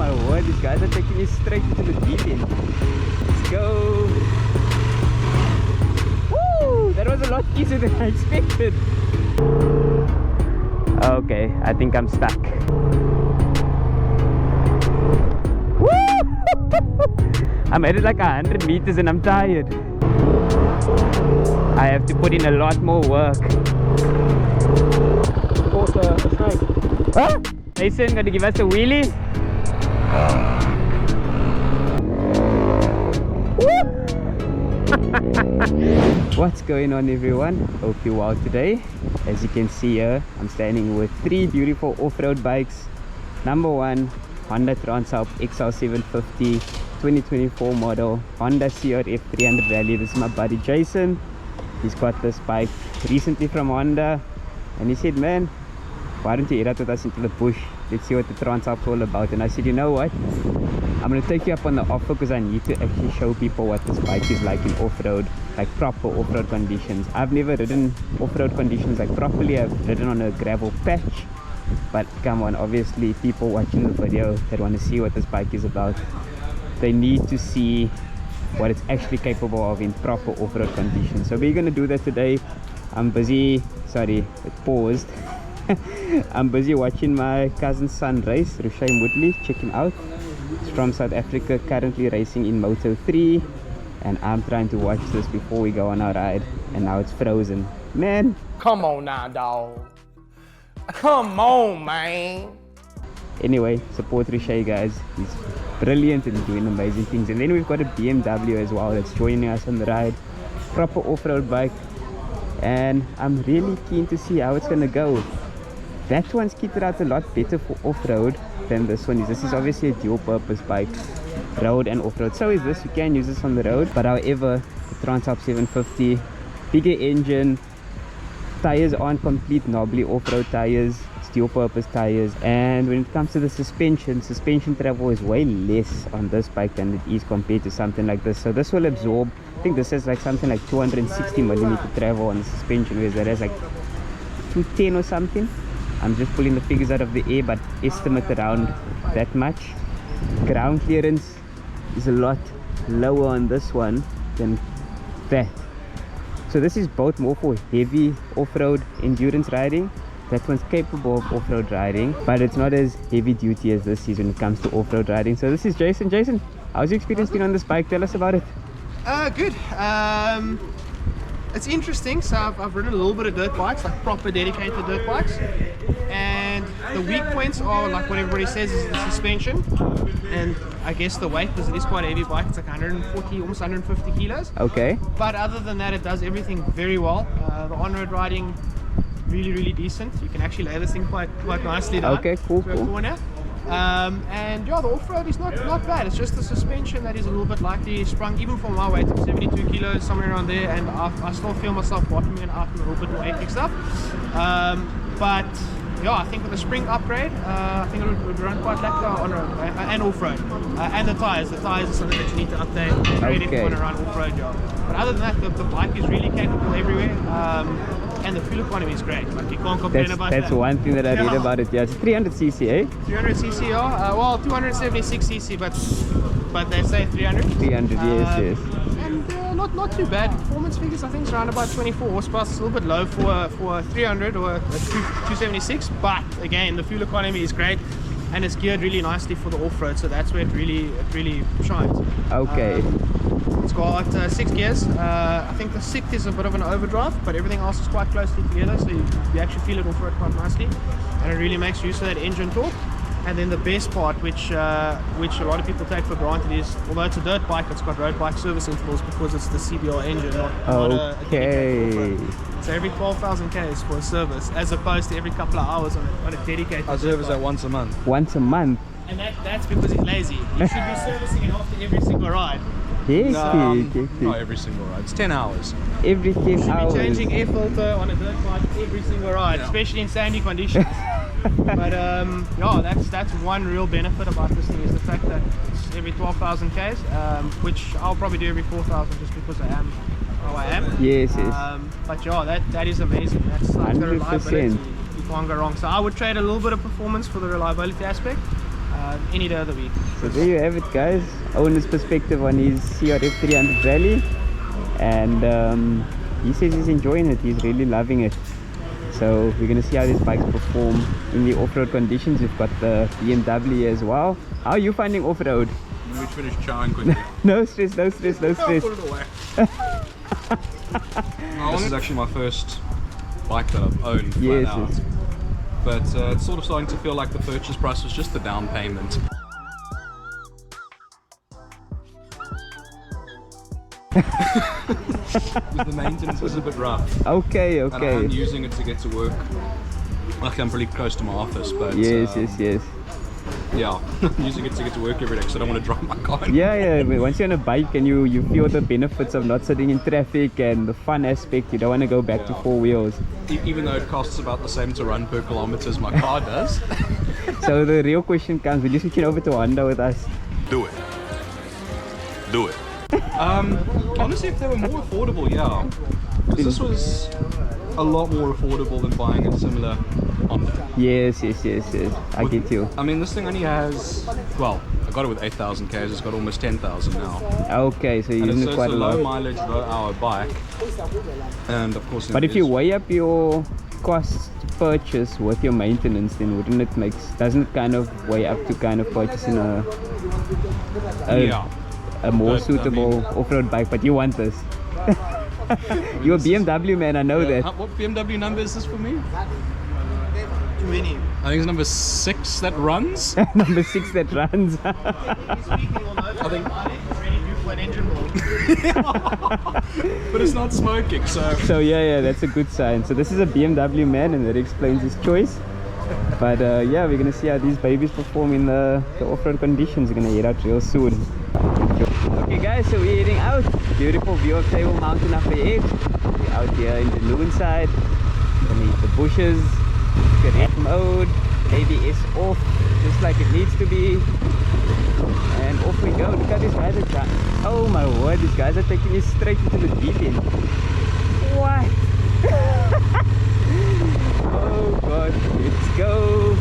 my word, these guys are taking me straight into the deep end. Let's go. Woo! That was a lot easier than I expected. Okay, I think I'm stuck. I made it like 100 meters and I'm tired. I have to put in a lot more work. Caught a snake. Huh? Mason, gonna give us a wheelie? What's going on, everyone? Hope you're well today. As you can see here, I'm standing with three beautiful off-road bikes. Number one, Honda Transalp XL750 2024 model, Honda CRF300L. This is my buddy Jason. He's got this bike recently from Honda, and he said, man, why don't you head out with us into the bush? Let's see what the Transalp's all about. And I said, you know what, I'm going to take you up on the offer because I need to actually show people what this bike is like in off-road, like proper off-road conditions. I've never ridden off-road conditions like properly. I've ridden on a gravel patch, but come on, obviously people watching the video that want to see what this bike is about, they need to see what it's actually capable of in proper off-road conditions. So we're going to do that today. I'm busy, sorry, it paused. I'm busy watching my cousin's son race, Rushay Woodley. Check him out. He's from South Africa, currently racing in Moto 3, and I'm trying to watch this before we go on our ride, and now it's frozen. Man, come on now, dog. Come on, man. Anyway, support Rushay, guys. He's brilliant and doing amazing things. And then we've got a BMW as well that's joining us on the ride. Proper off-road bike, and I'm really keen to see how it's gonna go. That one's kitted out a lot better for off-road than this one is. This is obviously a dual-purpose bike, road and off-road. So is this. You can use this on the road, but however, the Transalp 750, bigger engine, tires aren't complete knobbly off-road tires, it's dual-purpose tires. And when it comes to the suspension travel is way less on this bike than it is compared to something like this. So this will absorb, I think this has like something like 260mm travel on the suspension, whereas that has like 210 or something. I'm just pulling the figures out of the air, but estimate around that much. Ground clearance is a lot lower on this one than that. So this is both more for heavy off-road endurance riding. That one's capable of off-road riding, but it's not as heavy duty as this is when it comes to off-road riding. So this is Jason. Jason, how's your experience been on this bike? Tell us about it. Good. It's interesting. So I've ridden a little bit of dirt bikes, like proper dedicated dirt bikes, and the weak points are like what everybody says is the suspension and I guess the weight, because it is quite a heavy bike. It's like 140, almost 150 kilos. Okay. But other than that, it does everything very well. The on-road riding, really decent. You can actually lay this thing quite nicely down. Okay, cool. Corner. And yeah, the off-road is not bad. It's just the suspension that is a little bit lightly sprung, even for my weight of 72 kilos, somewhere around there, and I still feel myself bottoming out a little bit more hectic stuff. But yeah, I think with the spring upgrade, I think it would run quite like on-road and off-road. And the tires is something that you need to update really if you want to run off-road. Yeah. But other than that, the bike is really capable everywhere. And the fuel economy is great. Like, you can't complain about that. That's one thing that I read about it. Yeah, it's 300cc, eh? 300cc, yeah. Well, 276cc, but they say 300. 300, yes. And not too bad. Performance figures, I think, is around about 24 horsepower. It's a little bit low for a 300 or a 276. But again, the fuel economy is great, and it's geared really nicely for the off-road. So that's where it really shines. Okay. It's got 6 gears. I think the 6th is a bit of an overdrive, but everything else is quite closely together, so you actually feel it off-road quite nicely, and it really makes use of that engine torque. And then the best part, which a lot of people take for granted, is although it's a dirt bike, it's got road bike service intervals because it's the CBR engine, not a dedicated off-road. So every 12,000 k's for a service, as opposed to every couple of hours on a dedicated. I service that once a month. Once a month? And that's because he's lazy. You should be servicing it after every single ride. Yes, not every single ride. It's 10 hours. Every 10 hours. Be changing air filter on a dirt bike every single ride, especially in sandy conditions. But yeah, that's one real benefit about this thing, is the fact that it's every 12,000 k's, which I'll probably do every 4,000 just because I am how I am. Yes. But yeah, that is amazing. That's like the reliability. You can't go wrong. So I would trade a little bit of performance for the reliability aspect. any day of the week. So there you have it, guys. Owner's perspective on his CRF300 Rally, and he says he's enjoying it. He's really loving it. So we're gonna see how these bikes perform in the off-road conditions. We've got the BMW as well. How are you finding off-road? Let me finish chowing quickly. No stress, no stress, no stress. Put it away. This is actually my first bike that I've owned flat out. Yes. But it's sort of starting to feel like the purchase price was just the down payment. The maintenance is a bit rough. Okay, And okay. I'm using it to get to work. Luckily I'm pretty close to my office, but Yes. yeah, I'm using it to get to work every day because I don't want to drive my car. Yeah. But once you're on a bike and you feel the benefits of not sitting in traffic and the fun aspect, you don't want to go back to four wheels. Even though it costs about the same to run per kilometer as my car does. So the real question comes, will you switch over to Honda with us? Do it. Do it. Honestly, if they were more affordable, yeah. Because this was a lot more affordable than buying a similar Honda. Yes. I get you. I mean, this thing only has, well, I got it with 8,000 k's. It's got almost 10,000 now. Okay, so you're And using it's it quite a a low lot. mileage, low hour bike. And of course, But if you weigh up your cost to purchase with your maintenance, then wouldn't it doesn't it kind of weigh up to kind of purchasing a more But, suitable off-road bike? But you want this. You're a BMW man, I know that. What BMW number is this for me? Too many. I think it's number 6 that runs. Number 6 that runs. I think, It's ready due for an engine blow. but it's not smoking, so. So yeah, that's a good sign. So this is a BMW man, and that explains his choice. But yeah, we're gonna see how these babies perform in the off-road conditions. We're gonna head out real soon. Okay guys, so we're heading out. Beautiful view of Table Mountain up ahead. We're out here in the lagoon side, underneath the bushes. Correct mode, ABS off, just like it needs to be. And off we go. Look how these guys are trying. Oh my word, these guys are taking you straight into the deep end. What? Oh god, let's go.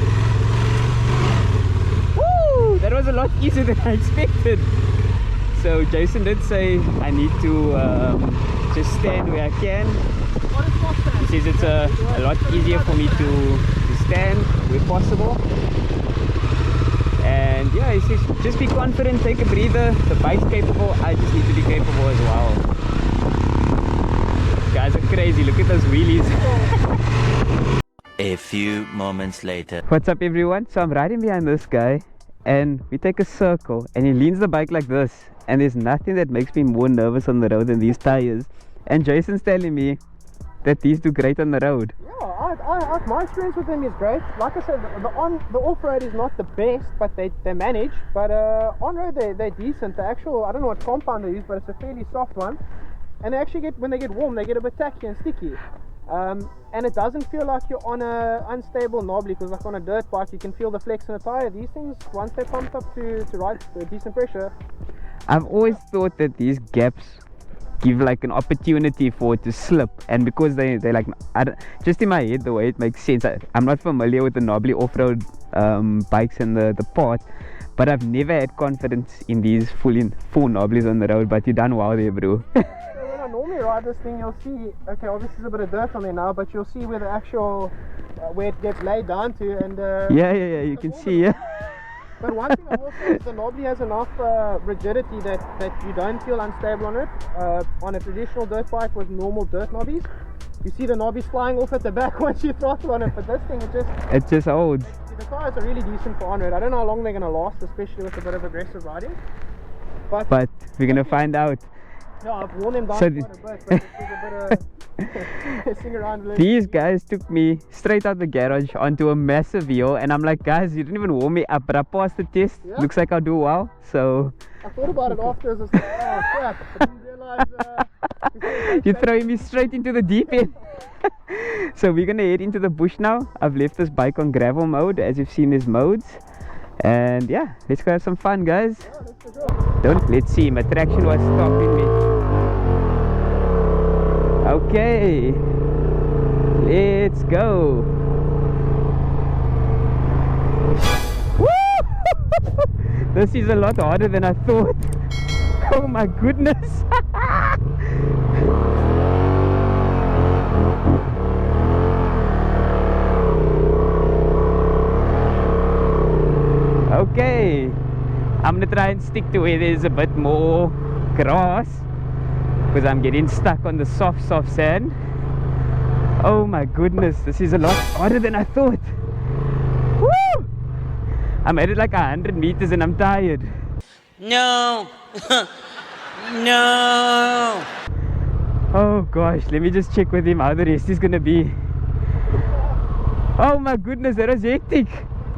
Woo! That was a lot easier than I expected. So Jason did say I need to just stand where I can. He says it's a lot easier for me to stand where possible. And yeah, he says just be confident, take a breather. The bike's capable, I just need to be capable as well. Guys are crazy, look at those wheelies. A few moments later. What's up everyone? So I'm riding behind this guy and we take a circle and he leans the bike like this, and there's nothing that makes me more nervous on the road than these tires. And Jason's telling me that these do great on the road. Yeah, my experience with them is great. Like I said, the off-road is not the best, but they manage. But on-road they're decent. The actual, I don't know what compound they use, but it's a fairly soft one. And they actually when they get warm, they get a bit tacky and sticky. And it doesn't feel like you're on a unstable knobbly, because like on a dirt bike you can feel the flex in the tire. These things, once they're pumped up to ride a decent pressure. I've always thought that these gaps give like an opportunity for it to slip, and because they like, just in my head the way it makes sense, I'm not familiar with the knobbly off-road bikes and the part, but I've never had confidence in these full knobblies on the road. But you done well there, bro. When I normally ride this thing, you'll see, okay, obviously there's a bit of dirt on there now, but you'll see where the actual where it gets laid down to, and yeah, you can see. Yeah. But one thing I will say is the knobbly has enough rigidity that you don't feel unstable on it. On a traditional dirt bike with normal dirt knobbies, you see the knobbies flying off at the back once you throttle on it. But this thing, it just holds. The tires are really decent for on-road. I don't know how long they're going to last, especially with a bit of aggressive riding. But we're going to find out. Yeah, I've worn them down So quite a bit, but it's a bit sing around a little. These guys took me straight out the garage onto a massive hill, and I'm like, guys, you didn't even warm me up, but I passed the test. Yeah. Looks like I'll do well. So I thought about it after, I was like, oh crap, I didn't realize you're throwing me straight into the deep end. So we're gonna head into the bush now. I've left this bike on gravel mode, as you've seen there's modes. And yeah, let's go have some fun, guys. Let's see, my traction was stopping me. Okay, let's go. Woo! This is a lot harder than I thought. Oh my goodness. Okay, I'm gonna try and stick to where there's a bit more grass, because I'm getting stuck on the soft sand. Oh my goodness, this is a lot harder than I thought. Woo! I made it like 100 meters and I'm tired. No. No. Oh gosh, let me just check with him how the rest is gonna be. Oh my goodness, that was hectic.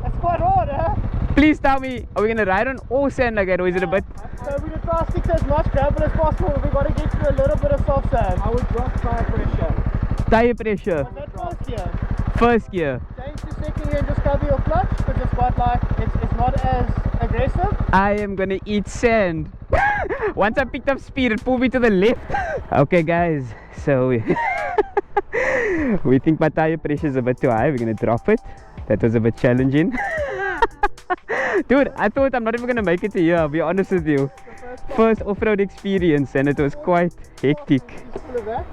That's quite hard, huh? Please tell me, are we gonna ride on all sand like that, or is it a bit? So we're going to try to stick to as much gravel as possible. We've got to get to a little bit of soft sand. I would drop tire pressure. Tire pressure. Was that first gear? First gear. Change to second gear and just cover your clutch, because it's got like, it's not as aggressive. I am gonna eat sand. Once I picked up speed, it pulled me to the left. Okay guys, so we think my tire pressure is a bit too high. We're gonna drop it. That was a bit challenging. Dude, I thought I'm not even gonna make it to here, I'll be honest with you. First off-road experience, and it was quite hectic. Full of that.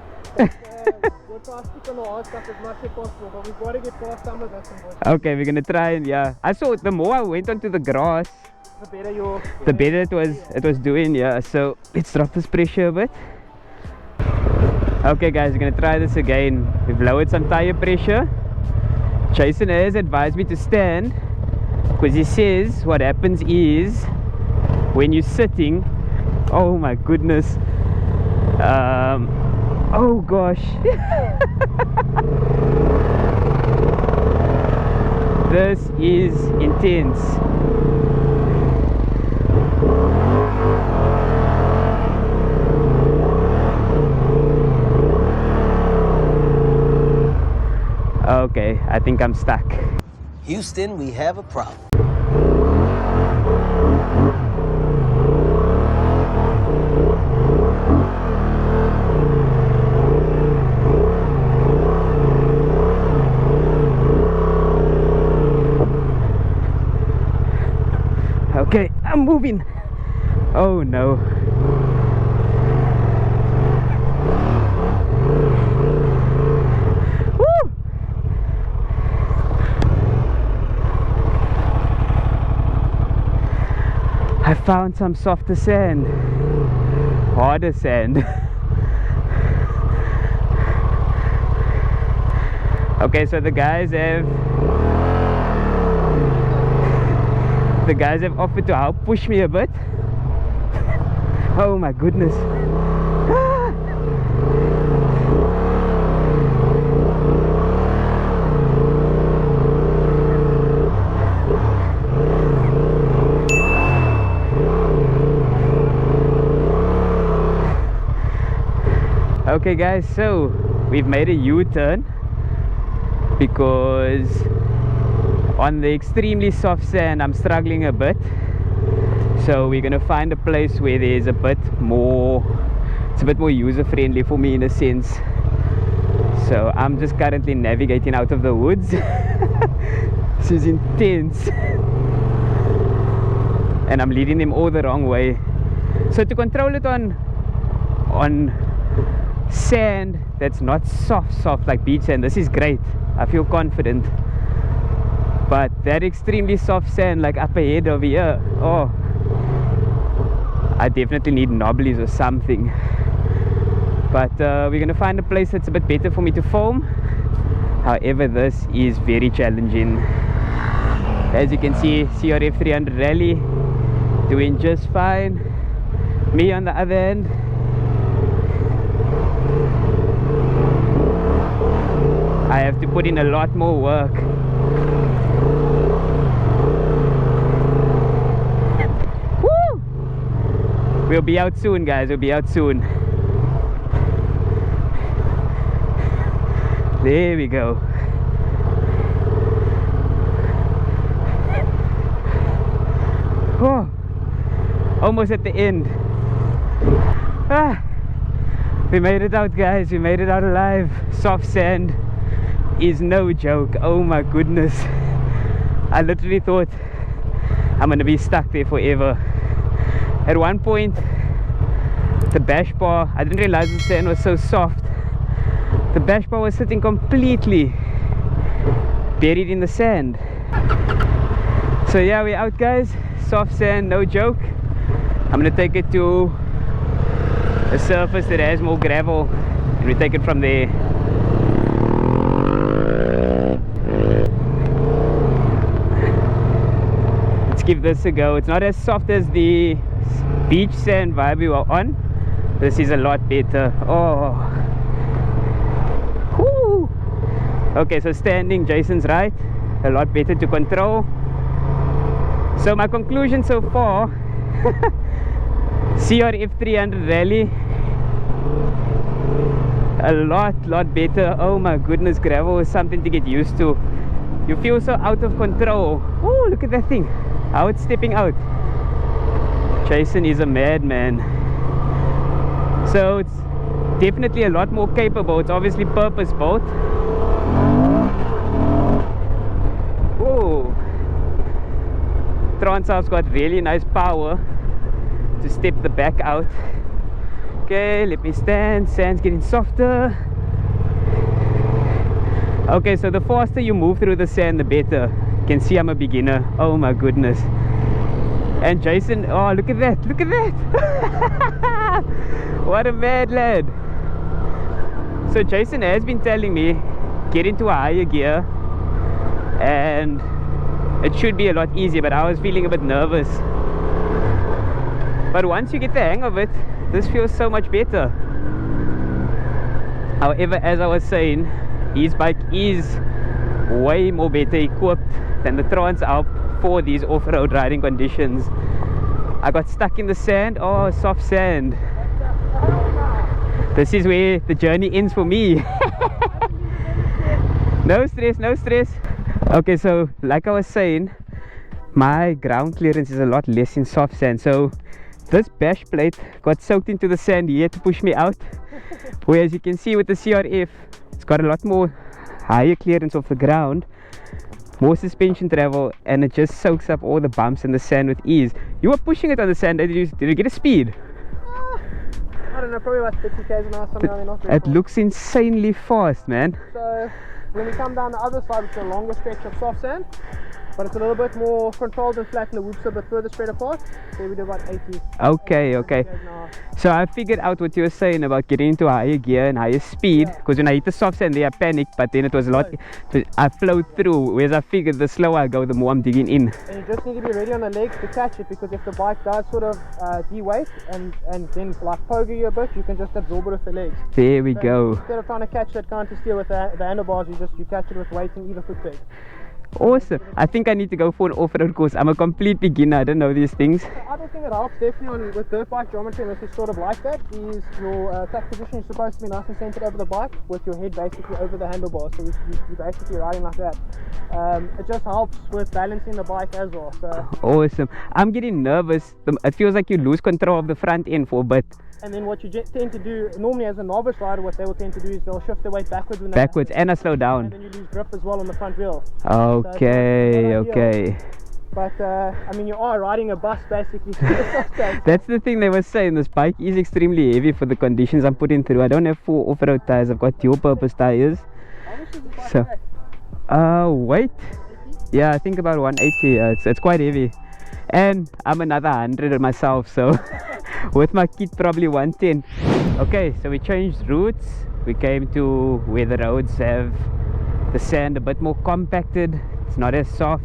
We'll try to stick on the hard stuff as much as possible, but we've got to get past some of this. Okay, we're gonna try, and yeah. I saw the more I went onto the grass, the better it was doing, yeah. So let's drop this pressure a bit. Okay guys, we're gonna try this again. We've lowered some tire pressure. Jason has advised me to stand, because he says what happens is when you're sitting, oh my goodness, oh gosh. This is intense. Okay, I think I'm stuck. Houston, we have a problem. Okay, I'm moving. Oh no. Woo! I found some softer sand, harder sand. Okay, so the guys have offered to help push me a bit. Oh my goodness. Okay guys, so we've made a U-turn because on the extremely soft sand I'm struggling a bit. So we're gonna find a place where there's a bit more, it's a bit more user-friendly for me in a sense. So I'm just currently navigating out of the woods. This is intense. And I'm leading them all the wrong way. So to control it on sand that's not soft like beach sand, this is great. I feel confident. But that extremely soft sand like up ahead over here, oh, I definitely need knobblies or something. But we're gonna find a place that's a bit better for me to foam. However, this is very challenging. As you can see, CRF300L doing just fine. Me on the other end, I have to put in a lot more work. Woo! We'll be out soon, guys. We'll be out soon. There we go. Oh, almost at the end. Ah, we made it out, guys. We made it out alive. Soft sand is no joke. Oh my goodness, I literally thought I'm gonna be stuck there forever. At one point, the bash bar, I didn't realize the sand was so soft. The bash bar was sitting completely buried in the sand. So yeah, we're out guys. Soft sand, no joke. I'm gonna take it to a surface that has more gravel and we take it from there. Let's give this a go. It's not as soft as the beach sand vibe we were on. This is a lot better. Oh, whoo. Okay, so standing, Jason's right, a lot better to control. So my conclusion so far, CRF300 Rally, a lot better. Oh my goodness, gravel is something to get used to. You feel so out of control. Oh, look at that thing, how it's stepping out. Jason is a madman. So it's definitely a lot more capable. It's obviously purpose built. Whoa. Transalp's got really nice power to step the back out. Okay, let me stand. Sand's getting softer. Okay, so the faster you move through the sand, the better. You can see I'm a beginner. Oh my goodness. And Jason, oh look at that, look at that. What a mad lad. So Jason has been telling me get into a higher gear and it should be a lot easier, but I was feeling a bit nervous. But once you get the hang of it, this feels so much better. However, as I was saying, his bike is way more better equipped than the Transalp for these off-road riding conditions. I got stuck in the sand. Oh, soft sand. This is where the journey ends for me. No stress, no stress. Okay, so like I was saying, my ground clearance is a lot less in soft sand. So this bash plate got soaked into the sand. He had to push me out. Whereas you can see with the CRF, it's got a lot more higher clearance off the ground, more suspension travel, and it just soaks up all the bumps and the sand with ease. You were pushing it on the sand. Did you get a speed? I don't know, probably about 50 k's an hour, something like that. It looks insanely fast, man. So when we come down the other side, it's a longer stretch of soft sand, but it's a little bit more controlled and flat, and the whoops are a bit further spread apart. So we do about 80. Okay. So I figured out what you were saying about getting into a higher gear and higher speed, because when I hit the soft sand there I panicked, but then it was a lot, I flowed through, whereas I figured the slower I go, the more I'm digging in. And you just need to be ready on the legs to catch it, because if the bike does sort of de-weight and then like pogo you a bit, you can just absorb it with the legs. There we go. Instead of trying to catch that counter steer with the handlebars, you catch it with weight and either foot peg. Awesome. I think I need to go for an off-road course. I'm a complete beginner. I don't know these things. The other thing that helps definitely with dirt bike geometry, and this is sort of like that, is your track position is supposed to be nice and centered over the bike with your head basically over the handlebars. So you're basically riding like that. It just helps with balancing the bike as well. So awesome. I'm getting nervous. It feels like you lose control of the front end for a bit. And then what you tend to do, normally as a novice rider, what they will tend to do is they'll shift the weight backwards. When and I slow down. And then you lose grip as well on the front wheel. Okay. But I mean, you are riding a bus basically. That's the thing they were saying. This bike is extremely heavy for the conditions I'm putting through. I don't have full off-road tires. I've got dual purpose tires. How much is the bike weight? Yeah, I think about 180. It's quite heavy. And I'm another 100 myself, so with my kit probably 110. Okay, so we changed routes. We came to where the roads have the sand a bit more compacted. It's not as soft.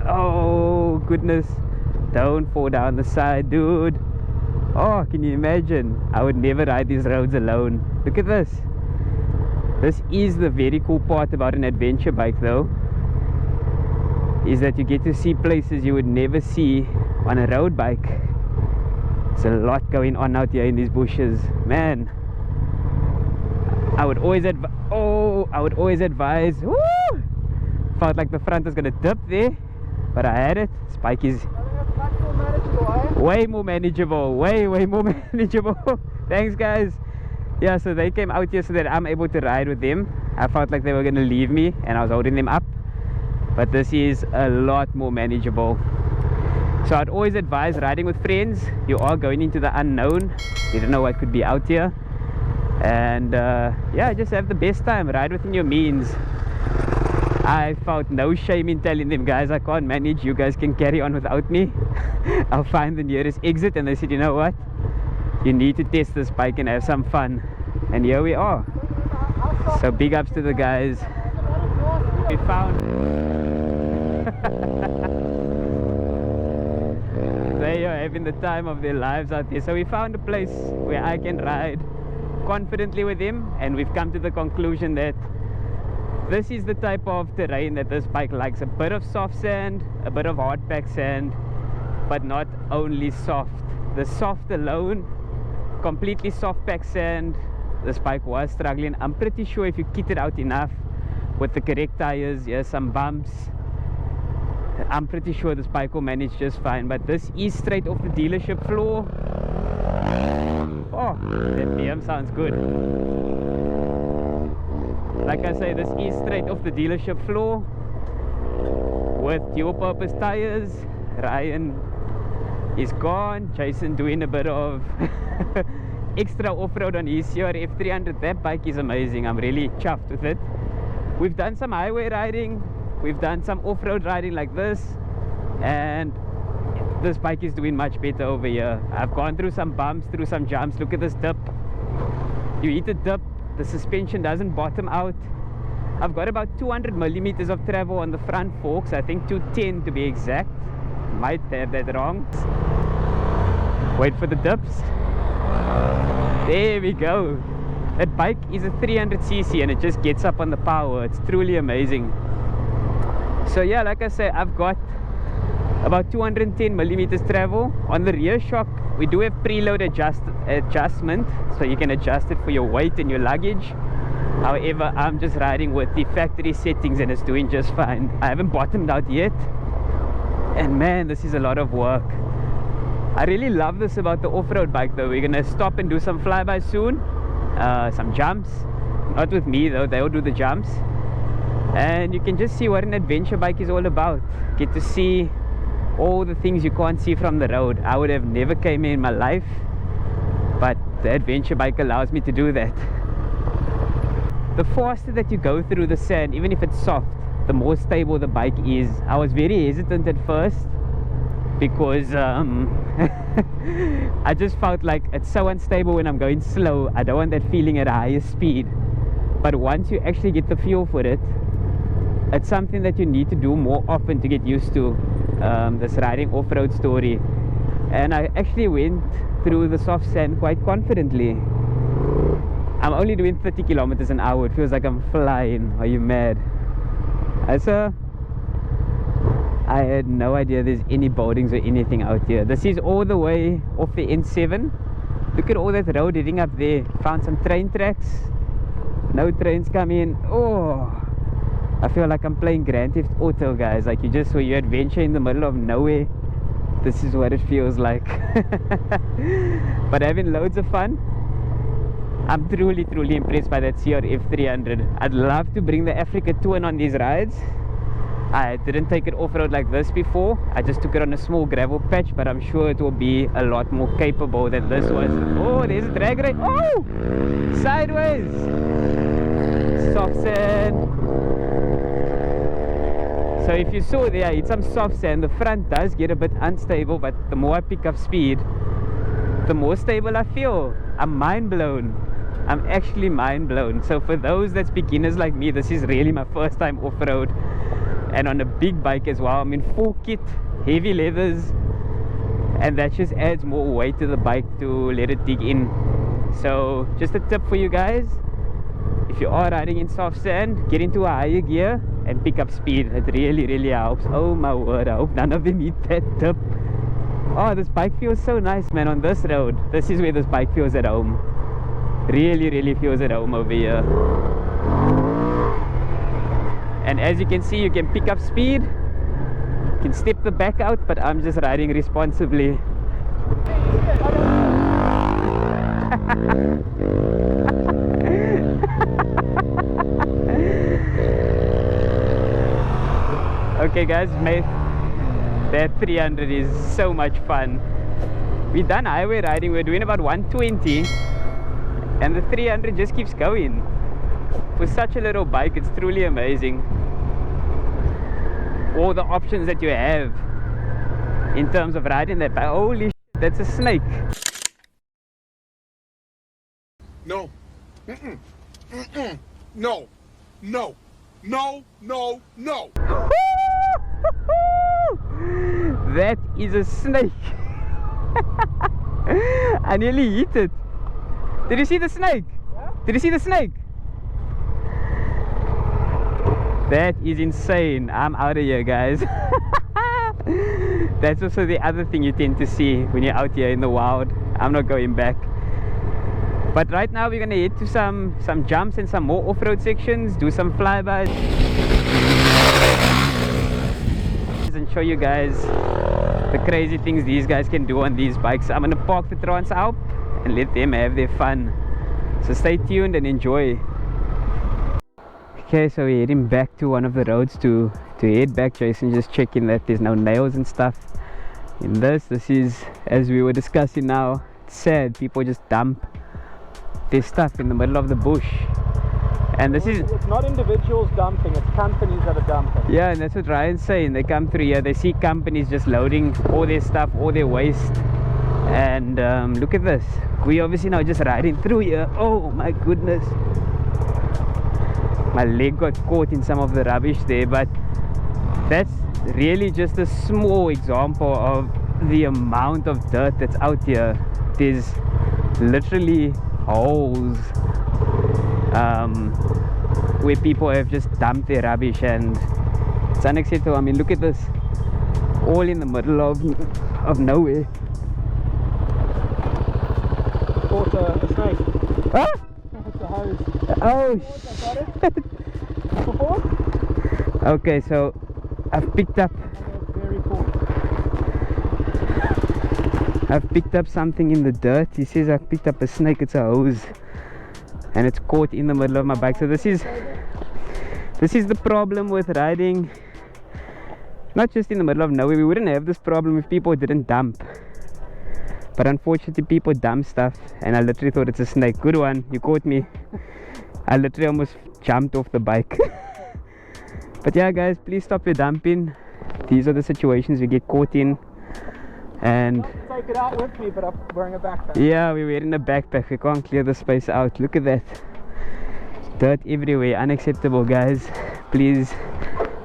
Oh goodness, don't fall down the side, dude. Oh, can you imagine? I would never ride these roads alone. Look at this. This is the very cool part about an adventure bike though, is that you get to see places you would never see on a road bike. There's a lot going on out here in these bushes, man. I would always advise. Woo! Felt like the front was gonna dip there, but I had it. This bike is way more manageable, way more manageable. Thanks guys. Yeah, so they came out here so that I'm able to ride with them. I felt like they were gonna leave me and I was holding them up, but this is a lot more manageable. So I'd always advise riding with friends. You are going into the unknown. You don't know what could be out here. And yeah, just have the best time. Ride within your means. I felt no shame in telling them, guys, I can't manage. You guys can carry on without me. I'll find the nearest exit. And they said, you know what? You need to test this bike and have some fun. And here we are. So big ups to the guys. We found they are having the time of their lives out there. So we found a place where I can ride confidently with him, and we've come to the conclusion that this is the type of terrain that this bike likes. A bit of soft sand, a bit of hard pack sand, but not only soft. The soft alone, completely soft pack sand, this bike was struggling. I'm pretty sure if you kit it out enough with the correct tires, yeah, some bumps, I'm pretty sure this bike will manage just fine. But this is straight off the dealership floor. Oh, that BM sounds good. Like I say, this is straight off the dealership floor with dual purpose tires. Ryan is gone. Jason doing a bit of extra off-road on his CRF300. That bike is amazing. I'm really chuffed with it. We've done some highway riding, we've done some off-road riding like this, and this bike is doing much better over here. I've gone through some bumps, through some jumps. Look at this dip. You hit a dip, the suspension doesn't bottom out. I've got about 200 millimeters of travel on the front forks. I think 210 to be exact. Might have that wrong. Wait for the dips. There we go. That bike is a 300cc and it just gets up on the power. It's truly amazing. So yeah, like I say, I've got about 210 millimeters travel. On the rear shock, we do have preload adjustment, so you can adjust it for your weight and your luggage. However, I'm just riding with the factory settings and it's doing just fine. I haven't bottomed out yet, and man, this is a lot of work. I really love this about the off-road bike though. We're gonna stop and do some flybys soon, some jumps. Not with me though, they'll do the jumps. And you can just see what an adventure bike is all about. Get to see all the things you can't see from the road. I would have never came here in my life, but the adventure bike allows me to do that. The faster that you go through the sand, even if it's soft, the more stable the bike is. I was very hesitant at first because I just felt like it's so unstable when I'm going slow. I don't want that feeling at a higher speed. But once you actually get the feel for it, it's something that you need to do more often to get used to this riding off-road story. And I actually went through the soft sand quite confidently. I'm only doing 30 kilometers an hour. It feels like I'm flying. Are you mad? I had no idea there's any buildings or anything out here. This is all the way off the N7. Look at all that road heading up there. Found some train tracks. No trains coming. Oh, I feel like I'm playing Grand Theft Auto, guys. Like you adventure in the middle of nowhere. This is what it feels like. But having loads of fun. I'm truly impressed by that CRF300. I'd love to bring the Africa Twin on these rides. I didn't take it off-road like this before. I just took it on a small gravel patch, but I'm sure it will be a lot more capable than this was. Oh, there's a drag race. Oh, sideways. Soft sand. So if you saw there, it's some soft sand. The front does get a bit unstable, but the more I pick up speed, the more stable I feel. I'm mind blown. I'm actually mind blown. So for those that's beginners like me, this is really my first time off-road, and on a big bike as well. I'm in full kit, heavy leathers, and that just adds more weight to the bike to let it dig in. So just a tip for you guys, if you are riding in soft sand, get into a higher gear and pick up speed. It really helps. Oh my word, I hope none of them hit that tip. Oh, this bike feels so nice, man, on this road. This is where this bike feels at home. Really feels at home over here. And as you can see, you can pick up speed, you can step the back out, but I'm just riding responsibly. Okay guys, That 300 is so much fun. We done highway riding, we're doing about 120, and the 300 just keeps going. For such a little bike, it's truly amazing. All the options that you have in terms of riding that bike. Holy shit, that's a snake. No. No. No. No. No. No. That is a snake. I nearly hit it. Did you see the snake? Yeah? Did you see the snake? That is insane. I'm out of here, guys. That's also the other thing you tend to see when you're out here in the wild. I'm not going back. But right now we're gonna head to some jumps and some more off-road sections, do some flybys, and show you guys the crazy things these guys can do on these bikes. I'm gonna park the Transalp and let them have their fun. So stay tuned and enjoy. Okay, so we're heading back to one of the roads to head back. Jason just checking that there's no nails and stuff in this. This is, as we were discussing now, it's sad. People just dump their stuff in the middle of the bush. And this is... It's not individuals dumping, it's companies that are dumping. Yeah, and that's what Ryan's saying. They come through here, they see companies just loading all their stuff, all their waste. And look at this. We obviously now just riding through here. Oh my goodness. My leg got caught in some of the rubbish there, but that's really just a small example of the amount of dirt that's out here. There's literally holes where people have just dumped their rubbish, and it's unacceptable. I mean, look at this, all in the middle of nowhere. Caught a snake. Huh? It's a hose. Oh shit. Okay, so I've picked up something in the dirt. He says I've picked up a snake. It's a hose, and it's caught in the middle of my bike. So this is the problem with riding not just in the middle of nowhere. We wouldn't have this problem if people didn't dump, but unfortunately people dump stuff, and I literally thought it's a snake. Good one, you caught me. I literally almost jumped off the bike. But yeah, guys, please stop your dumping. These are the situations we get caught in. And take it out with me, but I'm wearing a backpack. yeah, we're wearing a backpack. We can't clear the space out. Look at that, dirt everywhere. Unacceptable, guys. Please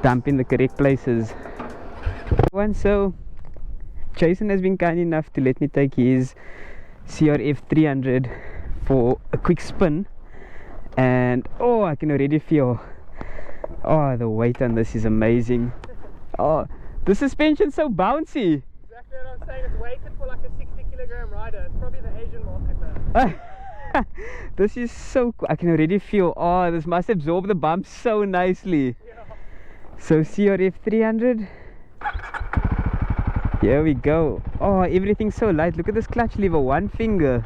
dump in the correct places. So Jason has been kind enough to let me take his CRF300 for a quick spin, and oh, I can already feel, oh, the weight on this is amazing. Oh, the suspension's so bouncy. Exactly what I'm saying. It's weighted for like a 60-kilogram rider. It's probably the Asian market though. This is so cool. I can already feel, oh, this must absorb the bumps so nicely. Yeah. So CRF300, here we go. Oh, everything's so light. Look at this clutch lever, one finger.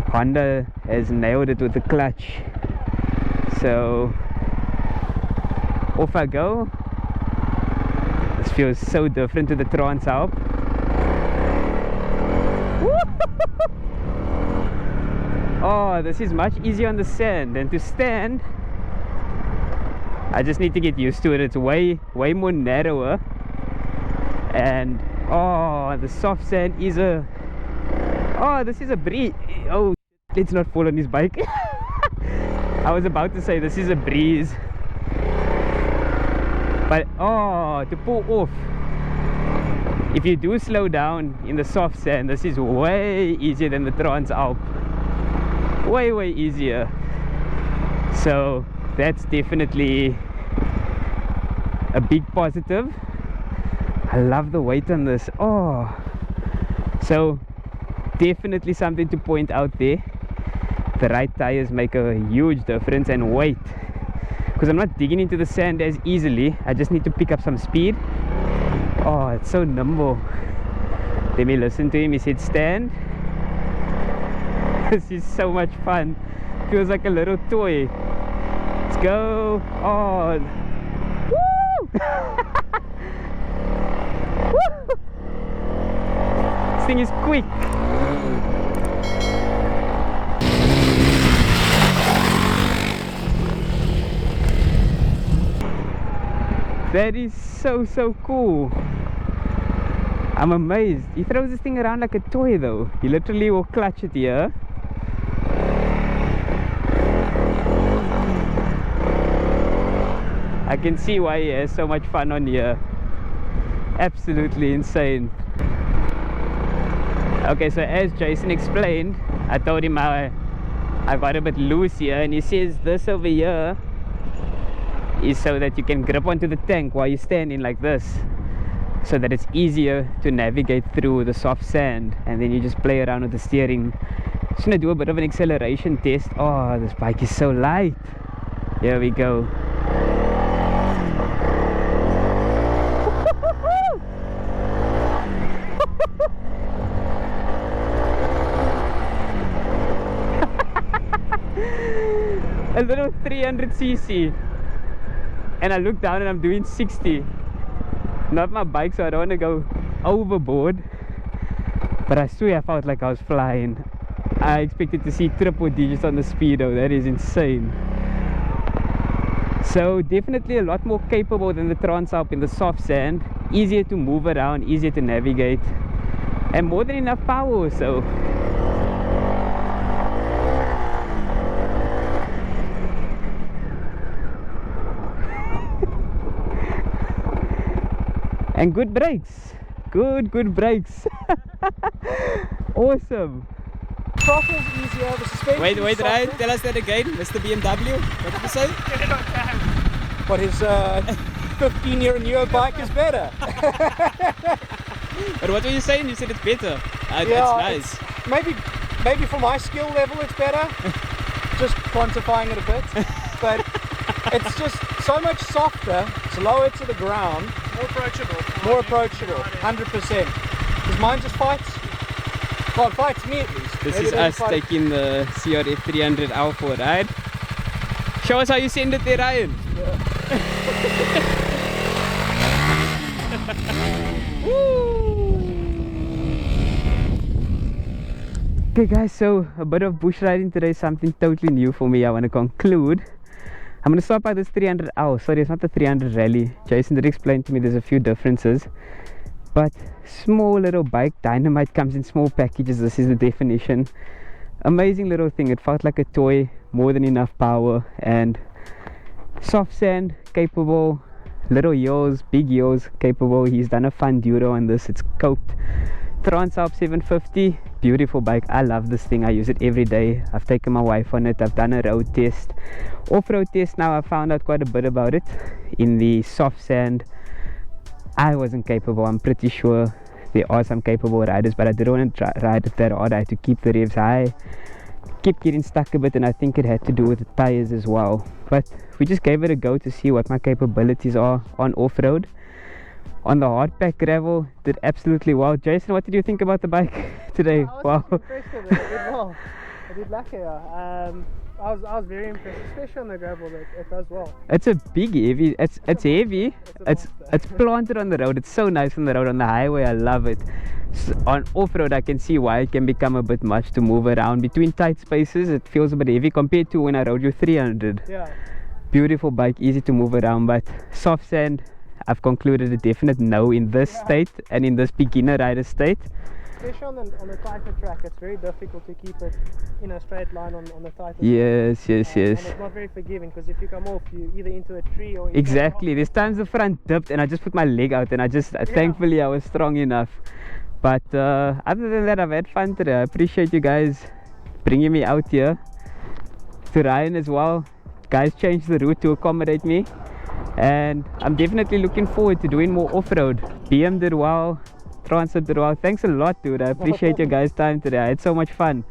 Honda has nailed it with the clutch. So off I go. This feels so different to the Transalp. Oh, this is much easier on the sand, and to stand I just need to get used to it. It's way more narrower, and oh, the soft sand is a, oh, this is a breeze. Oh, let's not fall on his bike. I was about to say this is a breeze, but oh, to pull off, if you do slow down in the soft sand, this is way easier than the Transalp. Way easier. So that's definitely a big positive. I love the weight on this. Oh, so definitely something to point out there. The right tires make a huge difference, and weight, because I'm not digging into the sand as easily. I just need to pick up some speed. Oh, it's so nimble. Let me listen to him. He said stand. This is so much fun. Feels like a little toy. Let's go. Oh, woo! This thing is quick. That is so cool. I'm amazed. He throws this thing around like a toy though. He literally will clutch it here. I can see why he has so much fun on here. Absolutely insane. Okay, so as Jason explained, I told him I got a bit loose here, and he says this over here is so that you can grip onto the tank while you're standing like this, so that it's easier to navigate through the soft sand, and then you just play around with the steering. Just gonna do a bit of an acceleration test. Oh, this bike is so light. Here we go. A little 300cc, and I look down and I'm doing 60. Not my bike, so I don't want to go overboard, but I swear I felt like I was flying. I expected to see triple digits on the speedo. That is insane. So definitely a lot more capable than the Transalp in the soft sand. Easier to move around, easier to navigate, and more than enough power. So and good brakes, good brakes. Awesome. Throttle's easier, the suspension. Wait, is Ryan, softer. tell us that again, Mr. BMW. What did you say? But his 15-year newer bike is better. But what were you saying? You said it's better. Yeah, that's nice. Maybe for my skill level it's better. Just quantifying it a bit. But it's just so much softer, it's lower to the ground. More approachable. More approachable, 100%. Because mine just fights. Well, it fights me at least. This Maybe is it doesn't us fight- taking the CRF300L for a ride. Show us how you send it there, Ryan. Okay guys, so a bit of bush riding today, something totally new for me. I want to conclude. I'm going to start by this 300L. Sorry, it's not the 300 Rally. Jason did explain to me there's a few differences. But small little bike, dynamite comes in small packages. This is the definition. Amazing little thing. It felt like a toy, more than enough power, and soft sand capable, little heels, big heels capable. He's done a fun duro on this. It's coped. Transalp 750, beautiful bike. I love this thing. I use it every day. I've taken my wife on it. I've done a road test, off-road test. Now I found out quite a bit about it. In the soft sand, I wasn't capable. I'm pretty sure there are some capable riders, but I didn't want to ride it that hard. I had to keep the revs high, kept getting stuck a bit, and I think it had to do with the tires as well. But we just gave it a go to see what my capabilities are on off-road. On the hard pack gravel, did absolutely well. Jason, what did you think about the bike today? I was Wow. impressed with it. I did well. I did lucky. I was very impressed, especially on the gravel. It does well. It's a big heavy. It's heavy. It's a It's planted on the road. It's so nice on the road. On the highway, I love it. On off-road, I can see why it can become a bit much to move around between tight spaces. It feels a bit heavy compared to when I rode you 300. Yeah. Beautiful bike, easy to move around, but soft sand, I've concluded a definite no in this state and in this beginner rider state. Especially on the tighter track, it's very difficult to keep it in a straight line on the tighter Yes, yes, track. yes. And it's not very forgiving, because if you come off, you either into a tree or... Exactly. There's times the front dipped and I just put my leg out, and I just thankfully I was strong enough. But other than that, I've had fun today. I appreciate you guys bringing me out here. To Ryan as well. Guys changed the route to accommodate me, and I'm definitely looking forward to doing more off-road. BM did well, Transalp did well. Thanks a lot, dude. I appreciate your guys' time today. I had so much fun.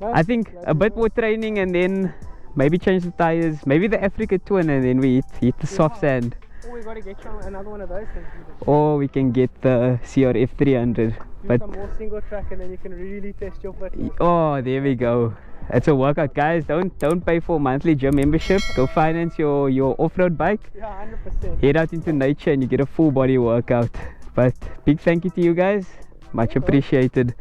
I think a bit more training, and then maybe change the tires, maybe the Africa Twin, and then we hit the soft sand. Or we got to get you another one of those things. Or we can get the CRF300. Do But some more single track, and then you can really test your fitness. oh, there we go. It's a workout, guys. Don't pay for a monthly gym membership. Go finance your off-road bike. Yeah, 100%. Head out into nature and you get a full body workout. But big thank you to you guys. much appreciated.